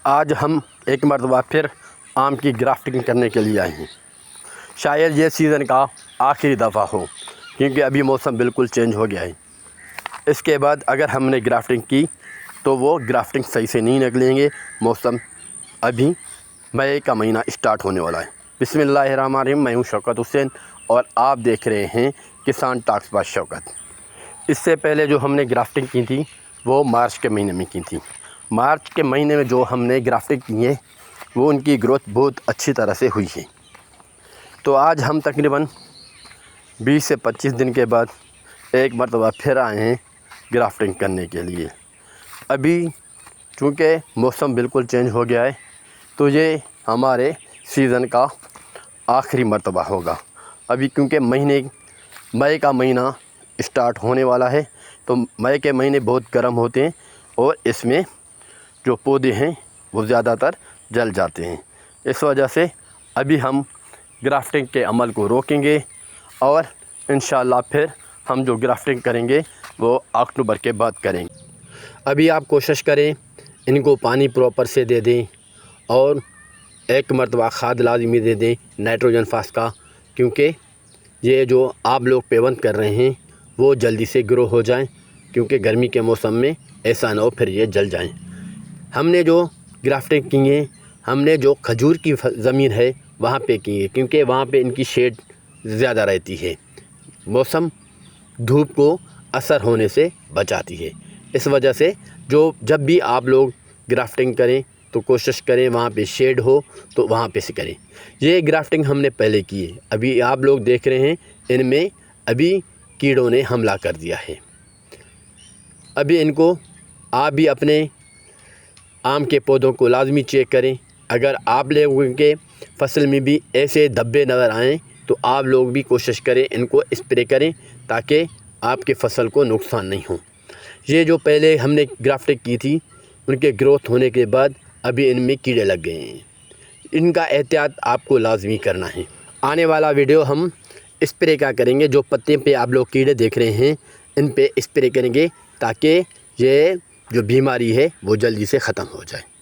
آج ہم ایک مرتبہ پھر آم کی گرافٹنگ کرنے کے لیے آئے ہیں۔ شاید یہ سیزن کا آخری دفعہ ہو، کیونکہ ابھی موسم بالکل چینج ہو گیا ہے۔ اس کے بعد اگر ہم نے گرافٹنگ کی تو وہ گرافٹنگ صحیح سے نہیں نکلیں گے۔ موسم ابھی مئی کا مہینہ اسٹارٹ ہونے والا ہے۔ بسم اللہ الرحمن الرحیم۔ میں ہوں شوکت حسین اور آپ دیکھ رہے ہیں کسان ٹاکس بائی شوکت۔ اس سے پہلے جو ہم نے گرافٹنگ کی تھی وہ مارچ کے مہینے میں کی تھی۔ مارچ کے مہینے میں جو ہم نے گرافٹنگ کی ہے وہ ان کی گروتھ بہت اچھی طرح سے ہوئی ہے۔ تو آج ہم تقریباً 20 سے 25 دن کے بعد ایک مرتبہ پھر آئے ہیں گرافٹنگ کرنے کے لیے۔ ابھی چونکہ موسم بالکل چینج ہو گیا ہے تو یہ ہمارے سیزن کا آخری مرتبہ ہوگا۔ ابھی کیونکہ مئی کا مہینہ اسٹارٹ ہونے والا ہے تو مئی کے مہینے بہت گرم ہوتے ہیں اور اس میں جو پودے ہیں وہ زیادہ تر جل جاتے ہیں۔ اس وجہ سے ابھی ہم گرافٹنگ کے عمل کو روکیں گے اور انشاءاللہ پھر ہم جو گرافٹنگ کریں گے وہ اکتوبر کے بعد کریں گے۔ ابھی آپ کوشش کریں ان کو پانی پراپر سے دے دیں اور ایک مرتبہ کھاد لازمی دے دیں نائٹروجن فاس کا، کیونکہ یہ جو آپ لوگ پیوند کر رہے ہیں وہ جلدی سے گرو ہو جائیں، کیونکہ گرمی کے موسم میں ایسا نہ ہو پھر یہ جل جائیں۔ ہم نے جو گرافٹنگ کی ہے ہم نے جو کھجور کی زمین ہے وہاں پہ کی ہے، کیونکہ وہاں پہ ان کی شیڈ زیادہ رہتی ہے، موسم دھوپ کو اثر ہونے سے بچاتی ہے۔ اس وجہ سے جب بھی آپ لوگ گرافٹنگ کریں تو کوشش کریں وہاں پہ شیڈ ہو تو وہاں پہ سے کریں۔ یہ گرافٹنگ ہم نے پہلے کی ہے، ابھی آپ لوگ دیکھ رہے ہیں ان میں ابھی کیڑوں نے حملہ کر دیا ہے۔ ابھی ان کو آپ بھی اپنے آم کے پودوں کو لازمی چیک کریں۔ اگر آپ لوگوں کے فصل میں بھی ایسے دھبے نظر آئیں تو آپ لوگ بھی کوشش کریں ان کو اسپرے کریں تاکہ آپ کے فصل کو نقصان نہیں ہو۔ یہ جو پہلے ہم نے گرافٹنگ کی تھی ان کے گروتھ ہونے کے بعد ابھی ان میں کیڑے لگ گئے ہیں، ان کا احتیاط آپ کو لازمی کرنا ہے۔ آنے والا ویڈیو ہم اسپرے کا کریں گے، جو پتے پہ آپ لوگ کیڑے دیکھ رہے ہیں ان پہ اسپرے کریں گے تاکہ یہ جو بیماری ہے وہ جلدی سے ختم ہو جائے۔